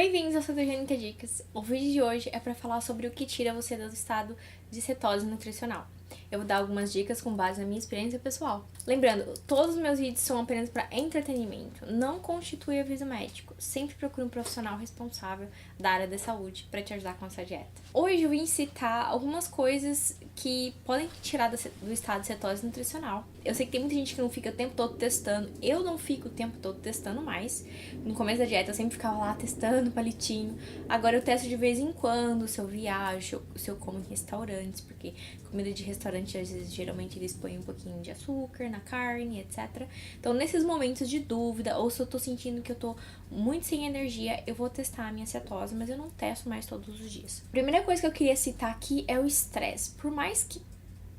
Bem-vindos ao Cetogênica Dicas. O vídeo de hoje é para falar sobre o que tira você do estado de cetose nutricional. Eu vou dar algumas dicas com base na minha experiência pessoal. Lembrando, todos os meus vídeos são apenas para entretenimento, não constitui aviso médico. Sempre procure um profissional responsável da área da saúde para te ajudar com essa dieta. Hoje eu vim citar algumas coisas que podem tirar do estado de cetose nutricional. Eu sei que tem muita gente que não fica o tempo todo testando, eu não fico o tempo todo testando mais. No começo da dieta eu sempre ficava lá testando palitinho, agora eu testo de vez em quando se eu viajo, se eu como em restaurantes, porque comida de restaurante, às vezes, geralmente eles põem um pouquinho de açúcar na carne, etc. Então, nesses momentos de dúvida, ou se eu tô sentindo que eu tô muito sem energia, eu vou testar a minha cetose, mas eu não testo mais todos os dias. A primeira coisa que eu queria citar aqui é o estresse. Por mais que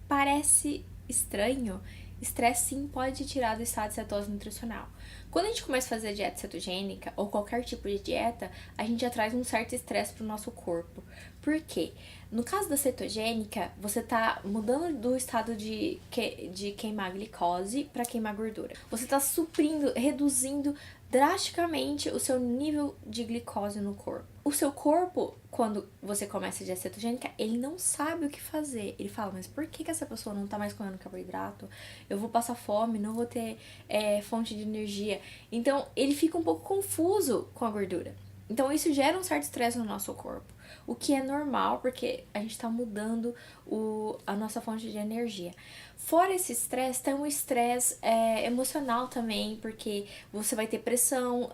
parece estranho, estresse sim pode te tirar do estado de cetose nutricional. Quando a gente começa a fazer a dieta cetogênica ou qualquer tipo de dieta, a gente já traz um certo estresse pro nosso corpo. Por quê? No caso da cetogênica, você tá mudando do estado de queimar glicose para queimar gordura. Você tá suprindo, reduzindo drasticamente o seu nível de glicose no corpo. O seu corpo, quando você começa a dieta cetogênica, ele não sabe o que fazer. Ele fala, mas por que essa pessoa não tá mais comendo carboidrato? Eu vou passar fome, não vou ter fonte de energia. Então, ele fica um pouco confuso com a gordura. Então, isso gera um certo estresse no nosso corpo, o que é normal, porque a gente está mudando a nossa fonte de energia. Fora esse estresse, tem um estresse emocional também, porque você vai ter pressão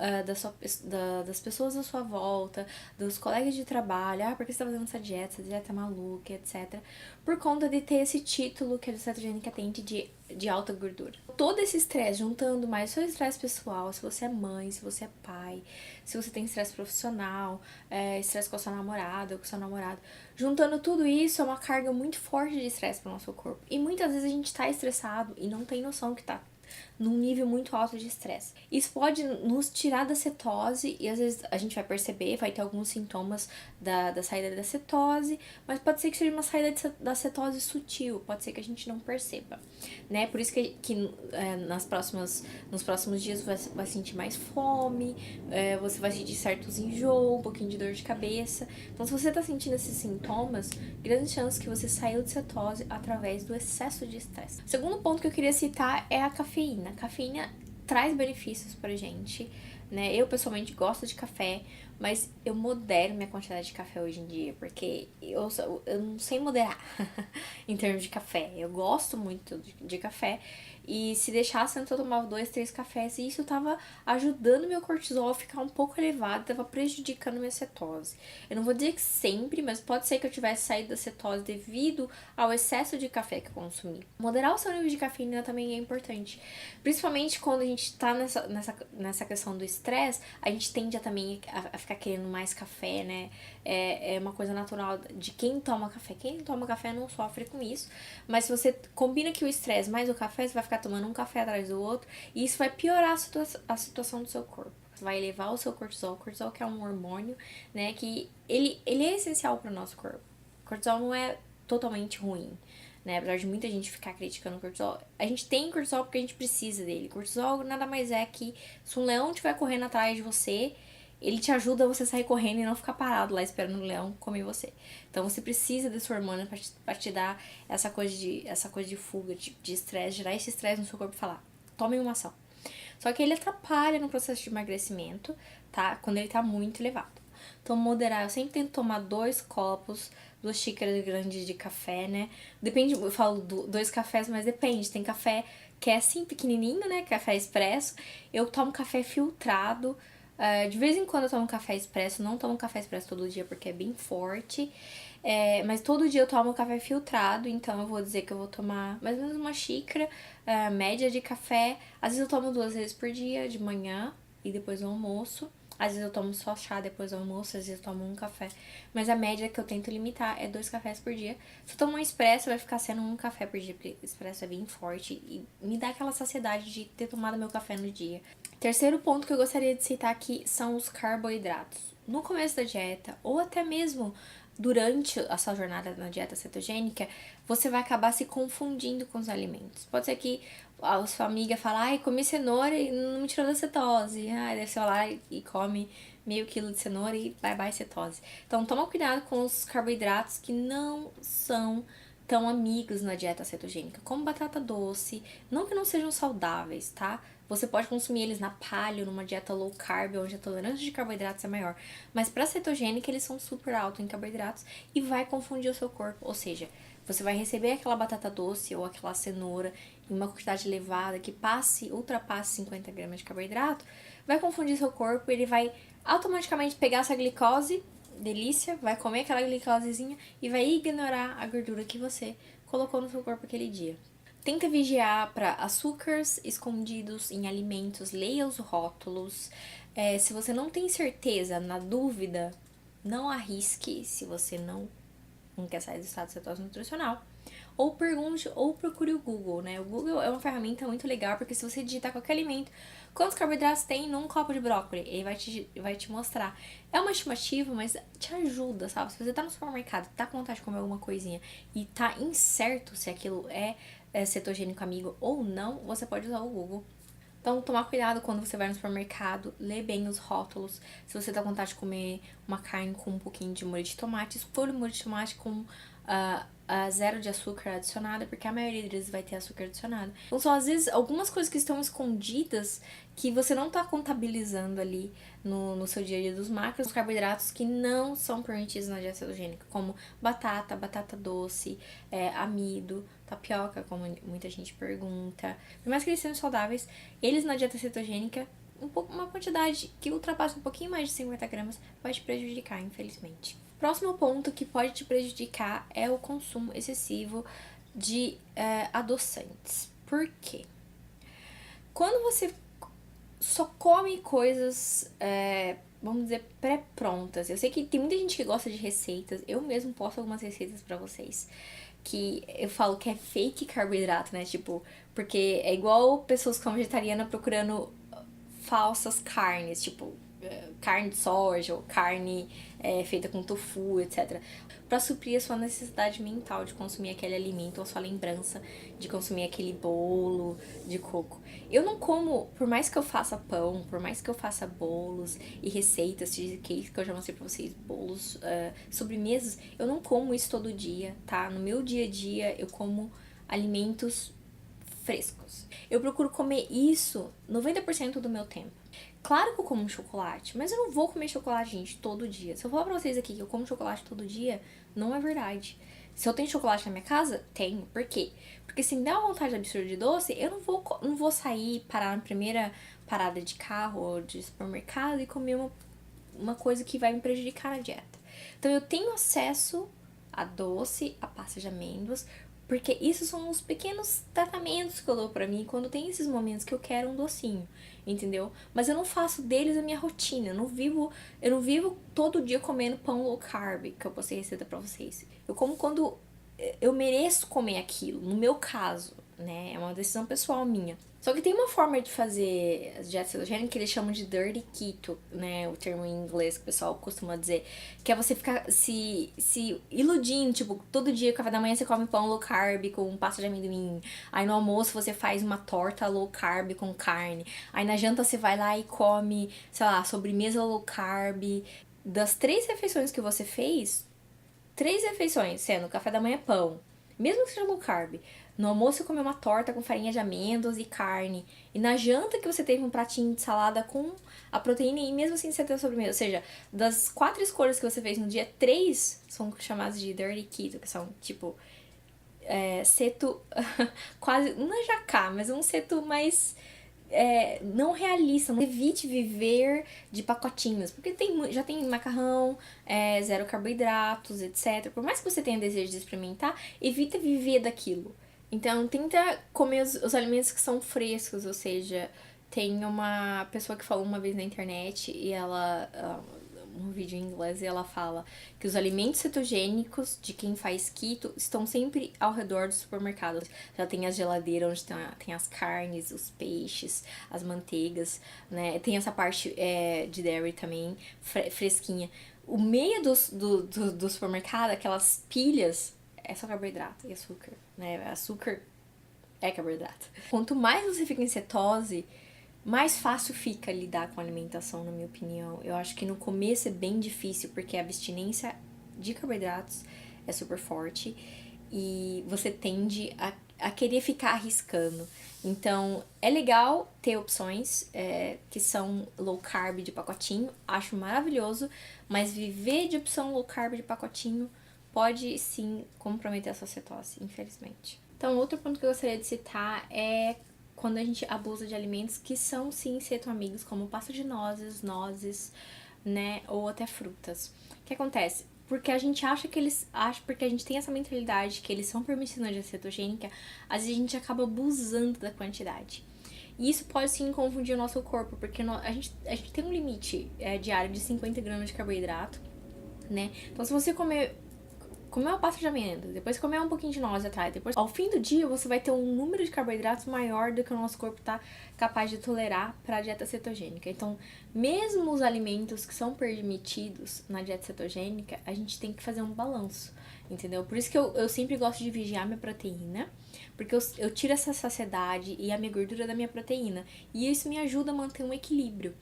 das pessoas à sua volta, dos colegas de trabalho, porque você está fazendo essa dieta maluca, etc. Por conta de ter esse título que a cetogênica tem de alta gordura. Todo esse estresse, juntando mais seu estresse pessoal, se você é mãe, se você é pai, se você tem estresse profissional, estresse com a sua namorada ou com o seu namorado, juntando tudo isso é uma carga muito forte de estresse para o nosso corpo. E muitas vezes a gente tá estressado e não tem noção que tá num nível muito alto de estresse. Isso pode nos tirar da cetose e às vezes a gente vai perceber, vai ter alguns sintomas da saída da cetose, mas pode ser que seja uma saída da cetose sutil, pode ser que a gente não perceba, né? Por isso que nos próximos dias você vai sentir mais fome, você vai sentir certos enjoos, um pouquinho de dor de cabeça. Então, se você tá sentindo esses sintomas, grande chance que você saiu de cetose através do excesso de estresse. O segundo ponto que eu queria citar é a cafeína. A cafeína traz benefícios pra gente, né? Eu pessoalmente gosto de café, mas eu modero minha quantidade de café hoje em dia, porque eu não sei moderar em termos de café. Eu gosto muito de café, e se deixasse antes eu tomava 2, 3 cafés, e isso tava ajudando meu cortisol a ficar um pouco elevado, tava prejudicando minha cetose. Eu não vou dizer que sempre, mas pode ser que eu tivesse saído da cetose devido ao excesso de café que eu consumi. Moderar o seu nível de cafeína também é importante, principalmente quando a gente tá nessa questão do estresse, a gente tende também a ficar querendo mais café, né? É uma coisa natural de quem toma café. Quem toma café não sofre com isso, mas se você combina que o estresse mais o café, você vai ficar tomando um café atrás do outro, e isso vai piorar a situação do seu corpo. Vai elevar o seu cortisol. O cortisol, que é um hormônio, né, que ele é essencial para o nosso corpo. O cortisol não é totalmente ruim, né? Apesar de muita gente ficar criticando o cortisol, a gente tem cortisol porque a gente precisa dele. Cortisol nada mais é que se um leão estiver correndo atrás de você, ele te ajuda a você sair correndo e não ficar parado lá esperando o leão comer você. Então você precisa desse hormônio pra te dar essa coisa de fuga, de estresse, gerar esse estresse no seu corpo e falar, tome uma ação. Só que ele atrapalha no processo de emagrecimento, tá? Quando ele tá muito elevado. Então, moderar, eu sempre tento tomar 2 copos, 2 xícaras grandes de café, né? Depende, eu falo 2 cafés, mas depende. Tem café que é assim, pequenininho, né? Café expresso. Eu tomo café filtrado. De vez em quando eu tomo café expresso, não tomo café expresso todo dia porque é bem forte, mas todo dia eu tomo café filtrado, então eu vou dizer que eu vou tomar mais ou menos uma xícara média de café. Às vezes eu tomo 2 vezes por dia, de manhã e depois do almoço. Às vezes eu tomo só chá depois do almoço, às vezes eu tomo um café. Mas a média que eu tento limitar é 2 cafés por dia. Se eu tomar um expresso, vai ficar sendo um café por dia, porque o expresso é bem forte e me dá aquela saciedade de ter tomado meu café no dia. Terceiro ponto que eu gostaria de citar aqui são os carboidratos. No começo da dieta, ou até mesmo durante a sua jornada na dieta cetogênica, você vai acabar se confundindo com os alimentos. Pode ser que a sua amiga fala, ai, comi cenoura e não me tirou da cetose. Deve ser lá e come meio quilo de cenoura e bye bye cetose. Então toma cuidado com os carboidratos que não são tão amigos na dieta cetogênica, como batata doce, não que não sejam saudáveis, tá? Você pode consumir eles na paleo, numa dieta low carb, onde a tolerância de carboidratos é maior. Mas para cetogênica, eles são super altos em carboidratos e vai confundir o seu corpo. Ou seja, você vai receber aquela batata doce ou aquela cenoura em uma quantidade elevada que ultrapasse 50 gramas de carboidrato, vai confundir seu corpo, ele vai automaticamente pegar essa glicose, delícia, vai comer aquela glicosezinha e vai ignorar a gordura que você colocou no seu corpo aquele dia. Tenta vigiar para açúcares escondidos em alimentos, leia os rótulos. Se você não tem certeza, na dúvida, não arrisque se você não quer sair do estado de cetose nutricional. Ou pergunte, ou procure o Google, né? O Google é uma ferramenta muito legal, porque se você digitar qualquer alimento, quantos carboidratos tem num copo de brócolis, ele vai te mostrar. É uma estimativa, mas te ajuda, sabe? Se você tá no supermercado, tá com vontade de comer alguma coisinha e tá incerto se aquilo é cetogênico amigo ou não, você pode usar o Google. Então, tomar cuidado quando você vai no supermercado, lê bem os rótulos. Se você tá com vontade de comer uma carne com um pouquinho de molho de tomate, escolha o molho de tomate com zero de açúcar adicionado, porque a maioria deles vai ter açúcar adicionado. Então, são às vezes algumas coisas que estão escondidas que você não tá contabilizando ali no seu dia a dia dos macros, os carboidratos que não são permitidos na dieta cetogênica, como batata doce, amido, tapioca, como muita gente pergunta. Por mais que eles sejam saudáveis, eles na dieta cetogênica, uma quantidade que ultrapassa um pouquinho mais de 50 gramas vai te prejudicar, infelizmente. Próximo ponto que pode te prejudicar é o consumo excessivo de adoçantes. Por quê? Quando você só come coisas, vamos dizer, pré-prontas. Eu sei que tem muita gente que gosta de receitas. Eu mesmo posto algumas receitas pra vocês. Que eu falo que é fake carboidrato, né? Tipo, porque é igual pessoas que são vegetarianas procurando falsas carnes. Tipo, carne de soja ou carne feita com tofu, etc. Pra suprir a sua necessidade mental de consumir aquele alimento, ou a sua lembrança de consumir aquele bolo de coco. Eu não como, por mais que eu faça pão, por mais que eu faça bolos e receitas, cheesecake, que eu já mostrei pra vocês, bolos, sobremesas, eu não como isso todo dia, tá? No meu dia a dia, eu como alimentos frescos. Eu procuro comer isso 90% do meu tempo. Claro que eu como chocolate, mas eu não vou comer chocolate, gente, todo dia. Se eu falar pra vocês aqui que eu como chocolate todo dia, não é verdade. Se eu tenho chocolate na minha casa, tenho. Por quê? Porque se me der uma vontade absurda de doce, eu não vou sair, parar na primeira parada de carro ou de supermercado e comer uma coisa que vai me prejudicar na dieta. Então eu tenho acesso a doce, a pasta de amêndoas, porque isso são os pequenos tratamentos que eu dou pra mim quando tem esses momentos que eu quero um docinho, entendeu? Mas eu não faço deles a minha rotina, eu não vivo todo dia comendo pão low carb, que eu postei receita pra vocês. Eu como quando eu mereço comer aquilo, no meu caso, né? É uma decisão pessoal minha. Só que tem uma forma de fazer as dietas cetogênicas que eles chamam de dirty keto, né? O termo em inglês que o pessoal costuma dizer. Que é você ficar se iludindo, tipo, todo dia, café da manhã você come pão low carb com pasta de amendoim. Aí no almoço você faz uma torta low carb com carne. Aí na janta você vai lá e come, sei lá, sobremesa low carb. Das 3 refeições que você fez, 3 refeições, sendo café da manhã pão, mesmo que seja low carb. No almoço você comeu uma torta com farinha de amêndoas e carne. E na janta que você teve um pratinho de salada com a proteína e mesmo assim você teve a sobremesa. Ou seja, das 4 escolhas que você fez no dia, 3 são chamadas de dirty keto, que são tipo ceto quase, não é jacá, mas um ceto mais não realista. Não evite viver de pacotinhos, porque já tem macarrão, zero carboidratos, etc. Por mais que você tenha desejo de experimentar, evita viver daquilo. Então, tenta comer os alimentos que são frescos, ou seja, tem uma pessoa que falou uma vez na internet e um vídeo em inglês, e ela fala que os alimentos cetogênicos de quem faz keto estão sempre ao redor do supermercado. Já tem as geladeiras onde tem as carnes, os peixes, as manteigas, né? Tem essa parte de dairy também, fresquinha. O meio do supermercado, aquelas pilhas, é só carboidrato e açúcar, né? Açúcar é carboidrato. Quanto mais você fica em cetose, mais fácil fica lidar com a alimentação, na minha opinião. Eu acho que no começo é bem difícil, porque a abstinência de carboidratos é super forte e você tende a querer ficar arriscando. Então, é legal ter opções que são low carb de pacotinho, acho maravilhoso, mas viver de opção low carb de pacotinho pode sim comprometer a sua cetose, infelizmente. Então, outro ponto que eu gostaria de citar é quando a gente abusa de alimentos que são sim cetoamigos, como pasta de nozes, né, ou até frutas. O que acontece? Porque a gente acha que porque a gente tem essa mentalidade que eles são permitidos na dieta cetogênica, às vezes a gente acaba abusando da quantidade. E isso pode sim confundir o nosso corpo, porque a gente tem um limite diário de 50 gramas de carboidrato, né? Então, se você comer uma pasta de amêndoas, depois comer um pouquinho de noz atrás, depois ao fim do dia você vai ter um número de carboidratos maior do que o nosso corpo tá capaz de tolerar para a dieta cetogênica. Então, mesmo os alimentos que são permitidos na dieta cetogênica, a gente tem que fazer um balanço, entendeu? Por isso que eu sempre gosto de vigiar minha proteína, porque eu tiro essa saciedade e a minha gordura da minha proteína, e isso me ajuda a manter um equilíbrio.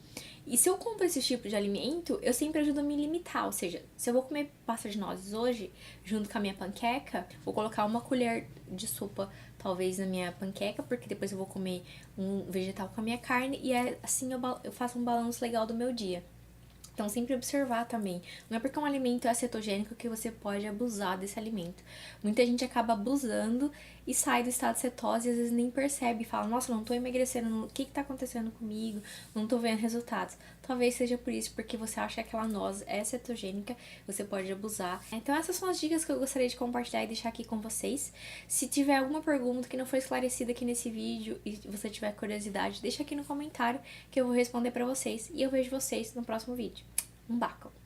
E se eu compro esse tipo de alimento, eu sempre ajudo a me limitar. Ou seja, se eu vou comer pasta de nozes hoje, junto com a minha panqueca, vou colocar uma colher de sopa, talvez, na minha panqueca, porque depois eu vou comer um vegetal com a minha carne, e assim eu faço um balanço legal do meu dia. Então, sempre observar também. Não é porque um alimento é cetogênico que você pode abusar desse alimento. Muita gente acaba abusando e sai do estado de cetose e às vezes nem percebe. Fala, nossa, não tô emagrecendo, o que tá acontecendo comigo? Não tô vendo resultados. Talvez seja por isso, porque você acha que aquela noz é cetogênica, você pode abusar. Então, essas são as dicas que eu gostaria de compartilhar e deixar aqui com vocês. Se tiver alguma pergunta que não foi esclarecida aqui nesse vídeo e você tiver curiosidade, deixa aqui no comentário que eu vou responder pra vocês. E eu vejo vocês no próximo vídeo. Um bacon!